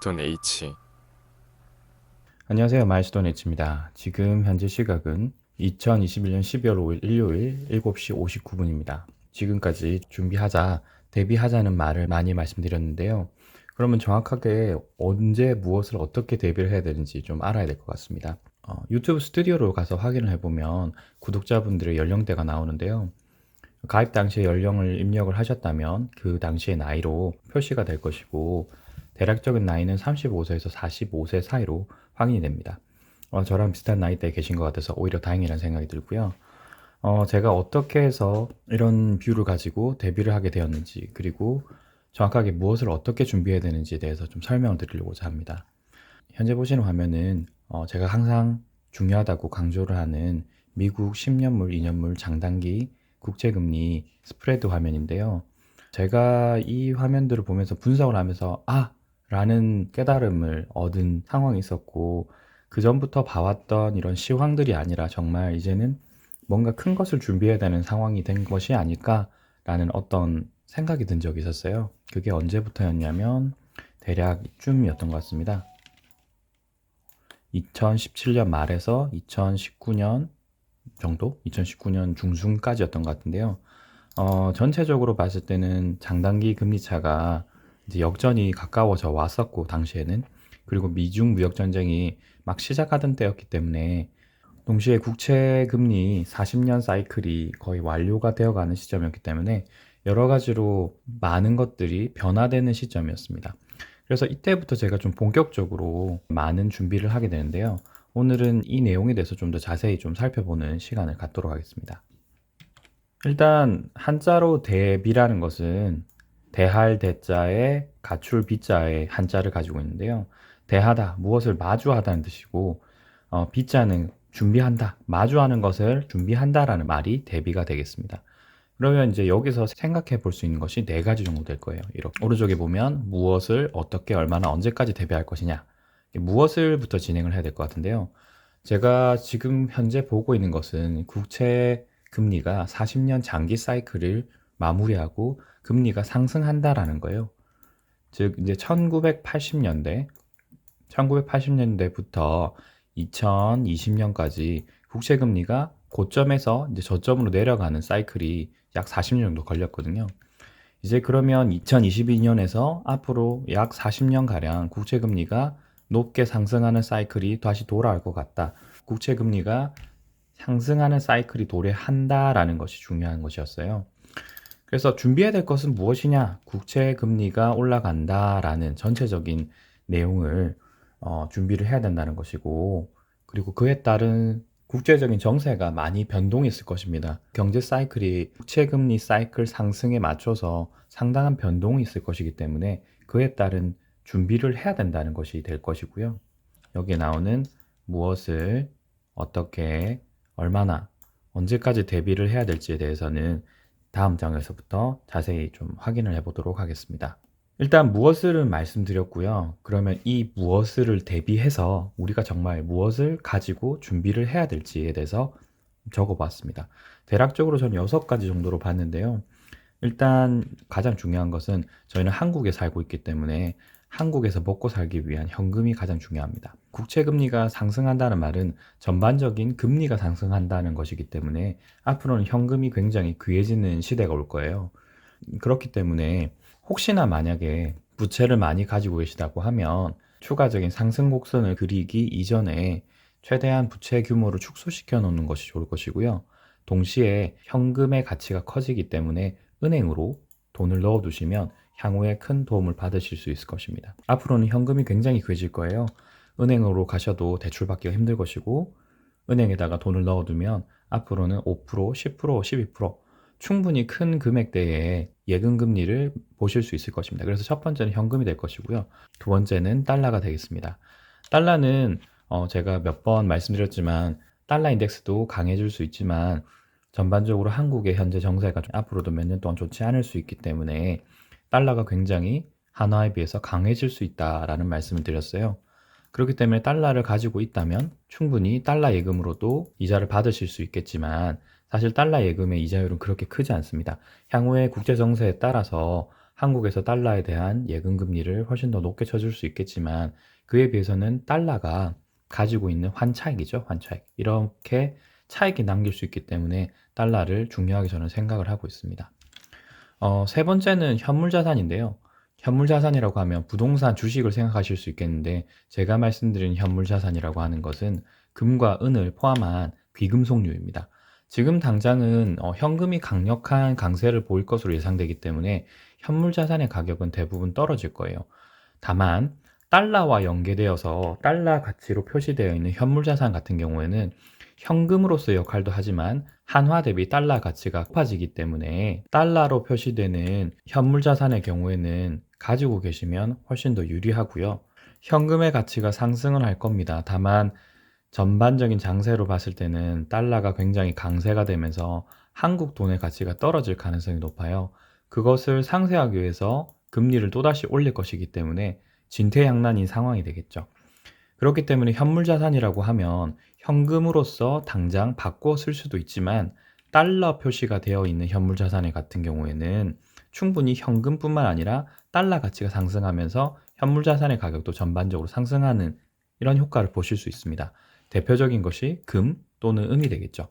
마일스톤 H. 안녕하세요. 마일스톤 H입니다. 지금 현재 시각은 2021년 12월 5일 일요일 7시 59분입니다. 지금까지 준비하자, 데뷔하자는 말을 많이 말씀드렸는데요. 그러면 정확하게 언제 무엇을 어떻게 데뷔를 해야 되는지 좀 알아야 될 것 같습니다. 유튜브 스튜디오로 가서 확인을 해보면 구독자분들의 연령대가 나오는데요. 가입 당시에 연령을 입력을 하셨다면 그 당시의 나이로 표시가 될 것이고, 대략적인 나이는 35세에서 45세 사이로 확인이 됩니다. 저랑 비슷한 나이대에 계신 것 같아서 오히려 다행이라는 생각이 들고요. 제가 어떻게 해서 이런 뷰를 가지고 데뷔를 하게 되었는지, 그리고 정확하게 무엇을 어떻게 준비해야 되는지에 대해서 좀 설명을 드리려고자 합니다. 현재 보시는 화면은 제가 항상 중요하다고 강조를 하는 미국 10년물, 2년물 장단기 국채금리 스프레드 화면인데요. 제가 이 화면들을 보면서 분석을 하면서 라는 깨달음을 얻은 상황이 있었고, 그 전부터 봐왔던 이런 시황들이 아니라 정말 이제는 뭔가 큰 것을 준비해야 되는 상황이 된 것이 아닐까라는 어떤 생각이 든 적이 있었어요. 그게 언제부터였냐면 대략 이쯤이었던 것 같습니다. 2017년 말에서 2019년 정도? 2019년 중순까지였던 것 같은데요. 전체적으로 봤을 때는 장단기 금리 차가 이제 역전이 가까워져 왔었고, 당시에는. 그리고 미중 무역 전쟁이 막 시작하던 때였기 때문에 동시에 국채 금리 40년 사이클이 거의 완료가 되어 가는 시점이었기 때문에 여러 가지로 많은 것들이 변화되는 시점이었습니다. 그래서 이때부터 제가 좀 본격적으로 많은 준비를 하게 되는데요. 오늘은 이 내용에 대해서 좀 더 자세히 좀 살펴보는 시간을 갖도록 하겠습니다. 일단 한자로 대비라는 것은 대할 대자에 가출 비자의 한자를 가지고 있는데요. 대하다, 무엇을 마주하다는 뜻이고, 비자는 준비한다, 마주하는 것을 준비한다라는 말이 대비가 되겠습니다. 그러면 이제 여기서 생각해 볼 수 있는 것이 네 가지 정도 될 거예요. 이렇게 오른쪽에 보면 무엇을 어떻게 얼마나 언제까지 대비할 것이냐, 무엇을부터 진행을 해야 될 것 같은데요. 제가 지금 현재 보고 있는 것은 국채 금리가 40년 장기 사이클을 마무리하고 금리가 상승한다라는 거예요. 즉 이제 1980년대부터 2020년까지 국채 금리가 고점에서 이제 저점으로 내려가는 사이클이 약 40년 정도 걸렸거든요. 이제 그러면 2022년에서 앞으로 약 40년 가량 국채 금리가 높게 상승하는 사이클이 다시 돌아올 것 같다. 국채 금리가 상승하는 사이클이 도래한다라는 것이 중요한 것이었어요. 그래서 준비해야 될 것은 무엇이냐? 국채 금리가 올라간다라는 전체적인 내용을 준비를 해야 된다는 것이고, 그리고 그에 따른 국제적인 정세가 많이 변동이 있을 것입니다. 경제 사이클이 국채 금리 사이클 상승에 맞춰서 상당한 변동이 있을 것이기 때문에 그에 따른 준비를 해야 된다는 것이 될 것이고요. 여기에 나오는 무엇을 어떻게 얼마나 언제까지 대비를 해야 될지에 대해서는 다음 장에서부터 자세히 좀 확인을 해보도록 하겠습니다. 일단 무엇을 말씀드렸고요. 그러면 이 무엇을 대비해서 우리가 정말 무엇을 가지고 준비를 해야 될지에 대해서 적어봤습니다. 대략적으로 저는 6가지 정도로 봤는데요. 일단 가장 중요한 것은 저희는 한국에 살고 있기 때문에 한국에서 먹고 살기 위한 현금이 가장 중요합니다. 국채 금리가 상승한다는 말은 전반적인 금리가 상승한다는 것이기 때문에 앞으로는 현금이 굉장히 귀해지는 시대가 올 거예요. 그렇기 때문에 혹시나 만약에 부채를 많이 가지고 계시다고 하면 추가적인 상승 곡선을 그리기 이전에 최대한 부채 규모를 축소시켜 놓는 것이 좋을 것이고요. 동시에 현금의 가치가 커지기 때문에 은행으로 돈을 넣어 두시면 향후에 큰 도움을 받으실 수 있을 것입니다. 앞으로는 현금이 굉장히 귀해질 거예요. 은행으로 가셔도 대출받기가 힘들 것이고, 은행에다가 돈을 넣어두면 앞으로는 5%, 10%, 12% 충분히 큰 금액대의 예금 금리를 보실 수 있을 것입니다. 그래서 첫 번째는 현금이 될 것이고요. 두 번째는 달러가 되겠습니다. 달러는 제가 몇 번 말씀드렸지만 달러 인덱스도 강해질 수 있지만 전반적으로 한국의 현재 정세가 앞으로도 몇 년 동안 좋지 않을 수 있기 때문에 달러가 굉장히 한화에 비해서 강해질 수 있다라는 말씀을 드렸어요. 그렇기 때문에 달러를 가지고 있다면 충분히 달러 예금으로도 이자를 받으실 수 있겠지만 사실 달러 예금의 이자율은 그렇게 크지 않습니다. 향후에 국제 정세에 따라서 한국에서 달러에 대한 예금 금리를 훨씬 더 높게 쳐줄 수 있겠지만 그에 비해서는 달러가 가지고 있는 환차익이죠. 환차익. 이렇게 차익이 남길 수 있기 때문에 달러를 중요하게 저는 생각을 하고 있습니다. 세 번째는 현물 자산인데요. 현물 자산이라고 하면 부동산, 주식을 생각하실 수 있겠는데 제가 말씀드린 현물 자산이라고 하는 것은 금과 은을 포함한 귀금속류입니다. 지금 당장은 현금이 강력한 강세를 보일 것으로 예상되기 때문에 현물 자산의 가격은 대부분 떨어질 거예요. 다만 달러와 연계되어서 달러 가치로 표시되어 있는 현물 자산 같은 경우에는 현금으로서의 역할도 하지만 한화 대비 달러 가치가 높아지기 때문에 달러로 표시되는 현물 자산의 경우에는 가지고 계시면 훨씬 더 유리하고요. 현금의 가치가 상승은 할 겁니다. 다만 전반적인 장세로 봤을 때는 달러가 굉장히 강세가 되면서 한국 돈의 가치가 떨어질 가능성이 높아요. 그것을 상쇄하기 위해서 금리를 또다시 올릴 것이기 때문에 진퇴양난인 상황이 되겠죠. 그렇기 때문에 현물 자산이라고 하면 현금으로서 당장 바꿔 쓸 수도 있지만 달러 표시가 되어 있는 현물 자산 같은 경우에는 충분히 현금뿐만 아니라 달러 가치가 상승하면서 현물 자산의 가격도 전반적으로 상승하는 이런 효과를 보실 수 있습니다. 대표적인 것이 금 또는 은이 되겠죠.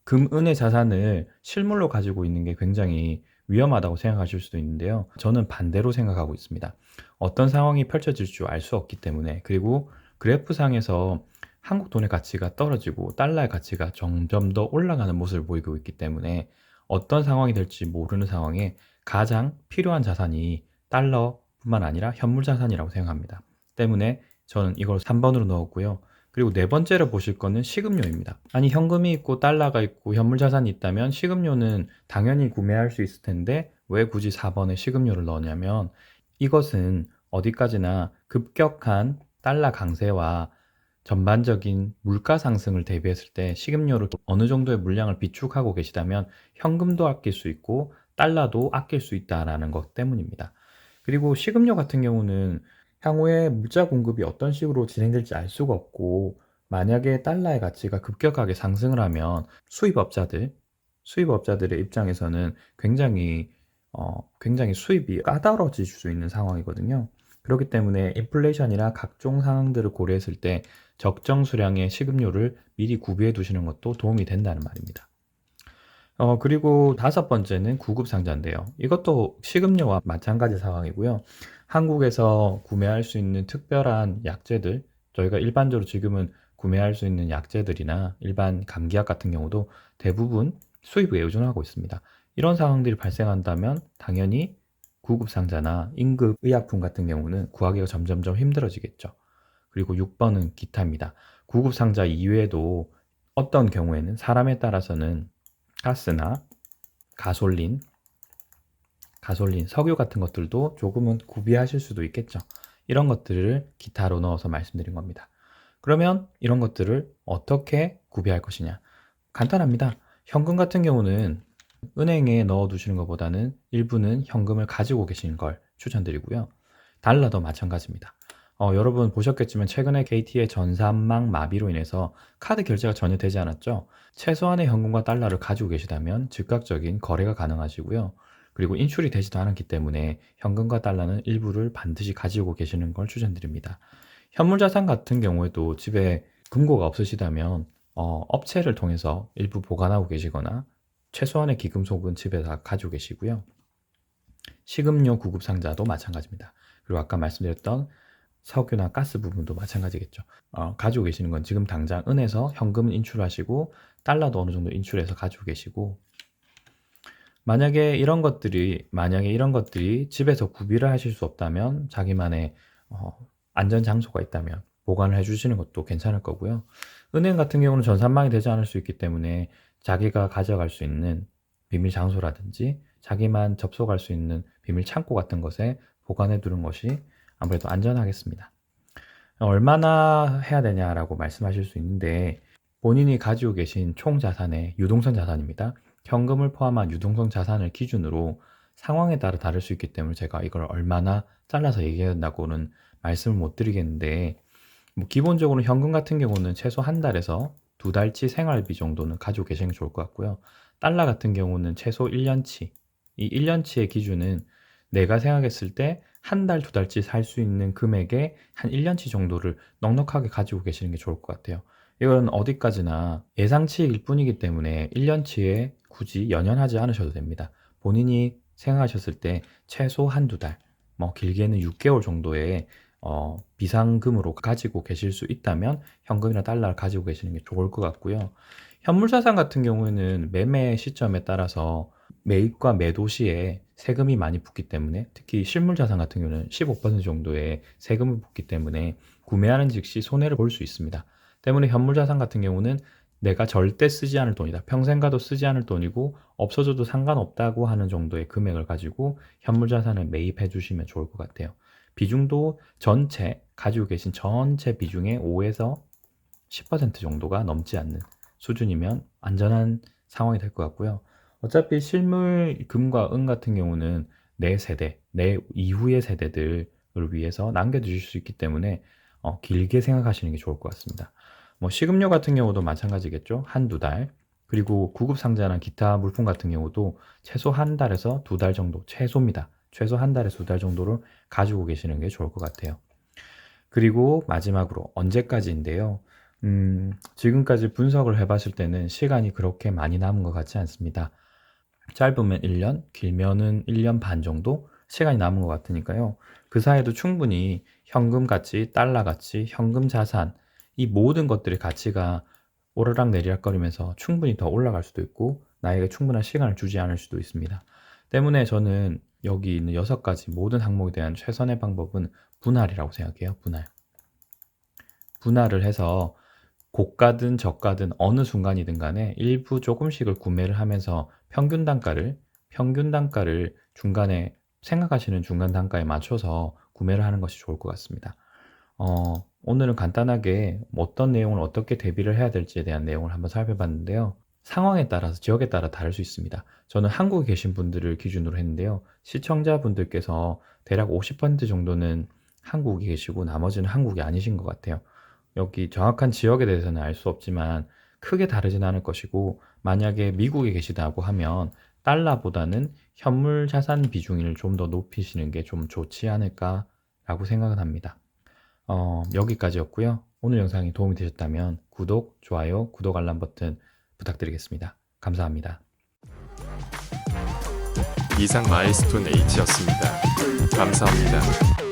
금, 은의 자산을 실물로 가지고 있는 게 굉장히 위험하다고 생각하실 수도 있는데요. 저는 반대로 생각하고 있습니다. 어떤 상황이 펼쳐질 줄 알 수 없기 때문에, 그리고 그래프상에서 한국 돈의 가치가 떨어지고 달러의 가치가 점점 더 올라가는 모습을 보이고 있기 때문에 어떤 상황이 될지 모르는 상황에 가장 필요한 자산이 달러뿐만 아니라 현물 자산이라고 생각합니다. 때문에 저는 이걸 3번으로 넣었고요. 그리고 네 번째로 보실 거는 식음료입니다. 아니, 현금이 있고 달러가 있고 현물 자산이 있다면 식음료는 당연히 구매할 수 있을 텐데 왜 굳이 4번에 식음료를 넣었냐면 이것은 어디까지나 급격한 달러 강세와 전반적인 물가 상승을 대비했을 때 식음료를 어느 정도의 물량을 비축하고 계시다면 현금도 아낄 수 있고 달러도 아낄 수 있다라는 것 때문입니다. 그리고 식음료 같은 경우는 향후에 물자 공급이 어떤 식으로 진행될지 알 수가 없고 만약에 달러의 가치가 급격하게 상승을 하면 수입업자들의 입장에서는 굉장히 수입이 까다로워질 수 있는 상황이거든요. 그렇기 때문에 인플레이션이나 각종 상황들을 고려했을 때 적정 수량의 식음료를 미리 구비해 두시는 것도 도움이 된다는 말입니다. 그리고 다섯 번째는 구급상자인데요. 이것도 식음료와 마찬가지 상황이고요. 한국에서 구매할 수 있는 특별한 약재들, 저희가 일반적으로 지금은 구매할 수 있는 약재들이나 일반 감기약 같은 경우도 대부분 수입에 의존하고 있습니다. 이런 상황들이 발생한다면 당연히 구급상자나 응급 의약품 같은 경우는 구하기가 점점점 힘들어지겠죠. 그리고 6번은 기타입니다. 구급상자 이외에도 어떤 경우에는 사람에 따라서는 가스나 가솔린, 석유 같은 것들도 조금은 구비하실 수도 있겠죠. 이런 것들을 기타로 넣어서 말씀드린 겁니다. 그러면 이런 것들을 어떻게 구비할 것이냐? 간단합니다. 현금 같은 경우는 은행에 넣어 두시는 것보다는 일부는 현금을 가지고 계시는 걸 추천드리고요. 달러도 마찬가지입니다. 여러분 보셨겠지만 최근에 KT의 전산망 마비로 인해서 카드 결제가 전혀 되지 않았죠. 최소한의 현금과 달러를 가지고 계시다면 즉각적인 거래가 가능하시고요. 그리고 인출이 되지도 않았기 때문에 현금과 달러는 일부를 반드시 가지고 계시는 걸 추천드립니다. 현물 자산 같은 경우에도 집에 금고가 없으시다면 업체를 통해서 일부 보관하고 계시거나 최소한의 기금속은 집에 다 가지고 계시고요. 식음료 구급 상자도 마찬가지입니다. 그리고 아까 말씀드렸던 석유나 가스 부분도 마찬가지겠죠. 가지고 계시는 건 지금 당장 은에서 현금은 인출하시고 달러도 어느 정도 인출해서 가지고 계시고 만약에 이런 것들이 집에서 구비를 하실 수 없다면 자기만의 안전 장소가 있다면 보관을 해주시는 것도 괜찮을 거고요. 은행 같은 경우는 전산망이 되지 않을 수 있기 때문에 자기가 가져갈 수 있는 비밀 장소라든지 자기만 접속할 수 있는 비밀 창고 같은 것에 보관해 두는 것이 아무래도 안전하겠습니다. 얼마나 해야 되냐라고 말씀하실 수 있는데 본인이 가지고 계신 총 자산의 유동성 자산입니다. 현금을 포함한 유동성 자산을 기준으로 상황에 따라 다를 수 있기 때문에 제가 이걸 얼마나 잘라서 얘기해야 된다고는 말씀을 못 드리겠는데 기본적으로 현금 같은 경우는 최소 한 달에서 두 달치 생활비 정도는 가지고 계시는 게 좋을 것 같고요. 달러 같은 경우는 최소 1년치, 이 1년치의 기준은 내가 생각했을 때 한 달, 두 달치 살 수 있는 금액의 한 1년치 정도를 넉넉하게 가지고 계시는 게 좋을 것 같아요. 이건 어디까지나 예상치일 뿐이기 때문에 1년치에 굳이 연연하지 않으셔도 됩니다. 본인이 생각하셨을 때 최소 한두 달, 뭐 길게는 6개월 정도의 비상금으로 가지고 계실 수 있다면 현금이나 달러를 가지고 계시는 게 좋을 것 같고요. 현물자산 같은 경우에는 매매 시점에 따라서 매입과 매도 시에 세금이 많이 붙기 때문에, 특히 실물자산 같은 경우는 15% 정도의 세금이 붙기 때문에 구매하는 즉시 손해를 볼 수 있습니다. 때문에 현물자산 같은 경우는 내가 절대 쓰지 않을 돈이다, 평생 가도 쓰지 않을 돈이고 없어져도 상관없다고 하는 정도의 금액을 가지고 현물자산을 매입해 주시면 좋을 것 같아요. 비중도 전체 가지고 계신 전체 비중의 5에서 10% 정도가 넘지 않는 수준이면 안전한 상황이 될 것 같고요. 어차피 실물 금과 은 같은 경우는 내 세대, 내 이후의 세대들을 위해서 남겨두실 수 있기 때문에 길게 생각하시는 게 좋을 것 같습니다. 뭐 식음료 같은 경우도 마찬가지겠죠. 한두 달. 그리고 구급상자나 기타 물품 같은 경우도 최소 한 달에서 두 달 정도, 최소입니다. 최소 한 달에서 두 달 정도를 가지고 계시는 게 좋을 것 같아요. 그리고 마지막으로 언제까지인데요. 지금까지 분석을 해봤을 때는 시간이 그렇게 많이 남은 것 같지 않습니다. 짧으면 1년, 길면은 1년 반 정도 시간이 남은 것 같으니까요. 그 사이에도 충분히 현금 가치, 달러 가치, 현금 자산, 이 모든 것들의 가치가 오르락 내리락거리면서 충분히 더 올라갈 수도 있고 나에게 충분한 시간을 주지 않을 수도 있습니다. 때문에 저는 여기 있는 6가지 모든 항목에 대한 최선의 방법은 분할이라고 생각해요. 분할. 분할을 해서 고가든 저가든 어느 순간이든 간에 일부 조금씩을 구매를 하면서 평균 단가를 중간에 생각하시는 중간 단가에 맞춰서 구매를 하는 것이 좋을 것 같습니다. 오늘은 간단하게 어떤 내용을 어떻게 대비를 해야 될지에 대한 내용을 한번 살펴봤는데요. 상황에 따라서 지역에 따라 다를 수 있습니다. 저는 한국에 계신 분들을 기준으로 했는데요. 시청자분들께서 대략 50% 정도는 한국에 계시고 나머지는 한국이 아니신 것 같아요. 여기 정확한 지역에 대해서는 알 수 없지만 크게 다르진 않을 것이고, 만약에 미국에 계시다고 하면 달러보다는 현물 자산 비중을 좀 더 높이시는 게 좀 좋지 않을까라고 생각은 합니다. 여기까지였고요. 오늘 영상이 도움이 되셨다면 구독, 좋아요, 구독 알람 버튼 부탁드리겠습니다. 감사합니다. 이상 마일스톤 H였습니다. 감사합니다.